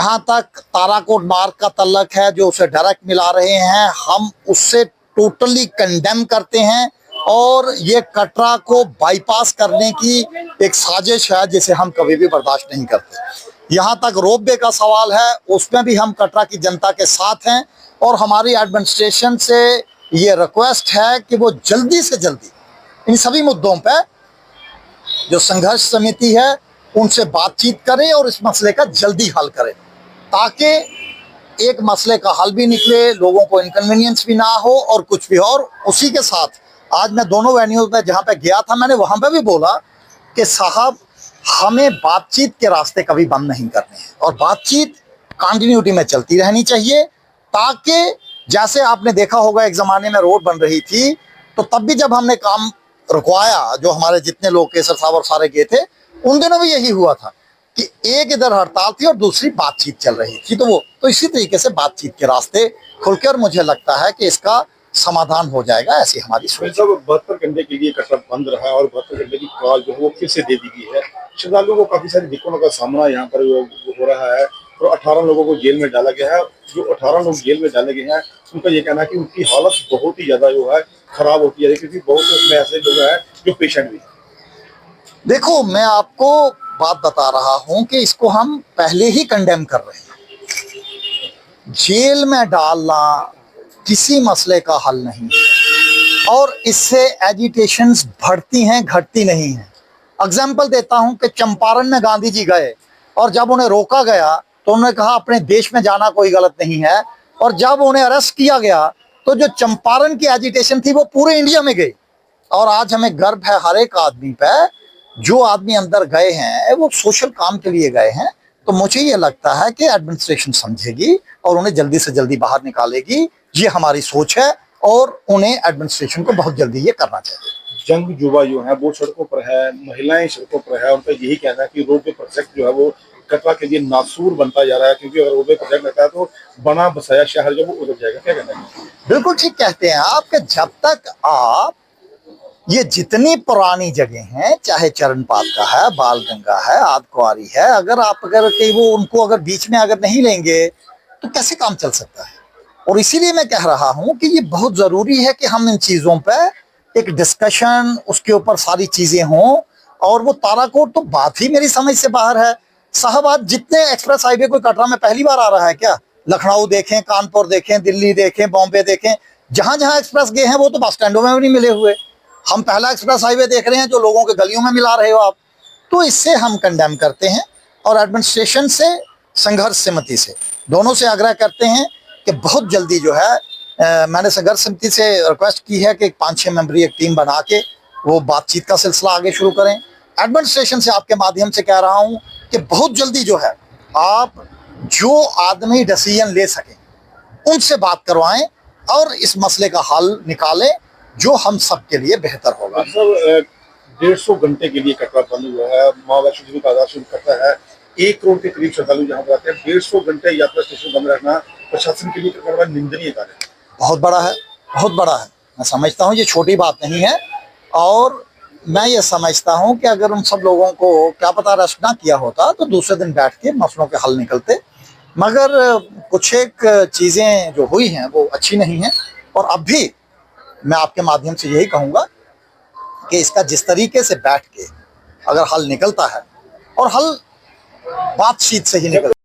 जहां तक ताराकोट मार्ग का तल्लक है, जो उसे डायरेक्ट मिला रहे हैं, हम उससे टोटली कंडेम करते हैं और ये कटरा को बाईपास करने की एक साजिश है जिसे हम कभी भी बर्दाश्त नहीं करते। यहाँ तक रोपवे का सवाल है, उसमें भी हम कटरा की जनता के साथ हैं और हमारी एडमिनिस्ट्रेशन से ये रिक्वेस्ट है कि वो जल्दी से जल्दी इन सभी मुद्दों पे जो संघर्ष समिति है उनसे बातचीत करें और इस मसले का जल्दी हल करें, ताकि एक मसले का हल भी निकले, लोगों को इनकन्वीनियंस भी ना हो और कुछ भी। और उसी के साथ आज मैं दोनों वेन्यूज में जहाँ पे गया था, मैंने वहाँ पे भी बोला कि साहब हमें बातचीत के रास्ते कभी बंद नहीं करने हैं और बातचीत कंटिन्यूटी में चलती रहनी चाहिए, ताकि जैसे आपने देखा होगा एक ज़माने में रोड बन रही थी तो तब भी जब हमने काम रुकवाया, जो हमारे जितने लोग केसर साहब और सारे गए थे, उन दिनों भी यही हुआ था कि एक इधर हड़ताल थी और दूसरी बातचीत चल रही थी। तो इसी तरीके से बातचीत के रास्ते खुलकर मुझे लगता है कि इसका समाधान हो जाएगा, ऐसी हमारी सोच। 72 घंटे के लिए कटरा बंद रहा और 72 घंटे की कॉल जो है वो फिर से दे दी गई है। श्रद्धालुओं को काफी सारी दिक्कतों का सामना यहाँ पर हो रहा है और 18 लोगों को जेल में डाला गया है। जो 18 लोग जेल में डाले गए हैं उनका ये कहना है कि उनकी हालत बहुत ही ज्यादा जो है खराब होती है, क्योंकि बहुत उसमें ऐसे लोग हैं जो पेशेंट भी। देखो, मैं आपको बात बता रहा हूं कि इसको हम पहले ही कंडेम कर रहे हैं। जेल में डालना किसी मसले का हल नहीं है और इससे एजिटेशंस बढ़ती हैं, घटती नहीं हैं। एग्जाम्पल देता हूं कि चंपारण में गांधी जी गए और जब उन्हें रोका गया तो उन्होंने कहा अपने देश में जाना कोई गलत नहीं है, और जब उन्हें अरेस्ट किया गया तो जो चंपारण की एजिटेशन थी वो पूरे इंडिया में गई। और आज हमें गर्व है हर एक आदमी पे, जो आदमी अंदर गए हैं वो सोशल काम के लिए गए हैं। तो मुझे ये लगता है कि एडमिनिस्ट्रेशन समझेगी और उन्हें जल्दी से जल्दी बाहर निकालेगी, ये हमारी सोच है और उन्हें एडमिनिस्ट्रेशन को बहुत जल्दी ये करना चाहिए। जंग युवा जो है वो सड़कों पर है, महिलाएं सड़कों पर है, उनका यही कहना है कि रोपवे प्रोजेक्ट जो है वो कटरा के लिए नासूर बनता जा रहा है, क्योंकि अगर रोपवे प्रोजेक्ट लगता है तो बना बसाया शहर जो वो उधर जाएगा। क्या कहना है? बिल्कुल ठीक कहते हैं आप कि जब तक आप ये जितनी पुरानी जगह हैं, चाहे चरणपात का है, बाल गंगा है, आदकुआरी है, अगर कहीं वो उनको अगर बीच में अगर नहीं लेंगे तो कैसे काम चल सकता है। और इसीलिए मैं कह रहा हूं कि ये बहुत जरूरी है कि हम इन चीजों पे एक डिस्कशन, उसके ऊपर सारी चीजें हों। और वो ताराकोट तो बात ही मेरी समझ से बाहर है साहब। आज जितने एक्सप्रेस हाईवे कोई कटरा में पहली बार आ रहा है क्या? लखनऊ देखें, कानपुर देखें, दिल्ली देखें, बॉम्बे देखें, जहां जहां एक्सप्रेस गए हैं वो तो बस स्टैंडों में भी नहीं मिले हुए। हम पहला एक्सप्रेस हाईवे देख रहे हैं जो लोगों के गलियों में मिला रहे हो आप। तो इससे हम कंडेम करते हैं और एडमिनिस्ट्रेशन से, संघर्ष समिति से, दोनों से आग्रह करते हैं कि बहुत जल्दी जो है मैंने संघर्ष समिति से रिक्वेस्ट की है कि 5-6 मेंबरी एक टीम बना के वो बातचीत का सिलसिला आगे शुरू करें। एडमिनिस्ट्रेशन से आपके माध्यम से कह रहा हूं कि बहुत जल्दी जो है आप जो आदमी डिसीजन ले सकें उनसे बात करवाएं और इस मसले का हल निकालें, जो हम सब के लिए बेहतर होगा। 150 घंटे के लिए कटरा बंद हुआ है। माँ वैष्णो देवी का आगाज शुरू करता है। 1 करोड़ के करीब श्रद्धालु यहाँ पर आते हैं। 150 घंटे यात्रा स्टेशन बंद रखना प्रशासन के लिए निंदनीय कार्य है। बहुत बड़ा है, बहुत बड़ा है। मैं समझता हूँ ये छोटी बात नहीं है और मैं ये समझता हूँ कि अगर उन सब लोगों को क्या पता अरेस्ट ना किया होता तो दूसरे दिन बैठ के मसलों के हल निकलते। मगर कुछ एक चीज़ें जो हुई हैं वो अच्छी नहीं हैं और अब भी मैं आपके माध्यम से यही कहूँगा कि इसका जिस तरीके से बैठ के अगर हल निकलता है, और हल बातचीत से ही निकलता है।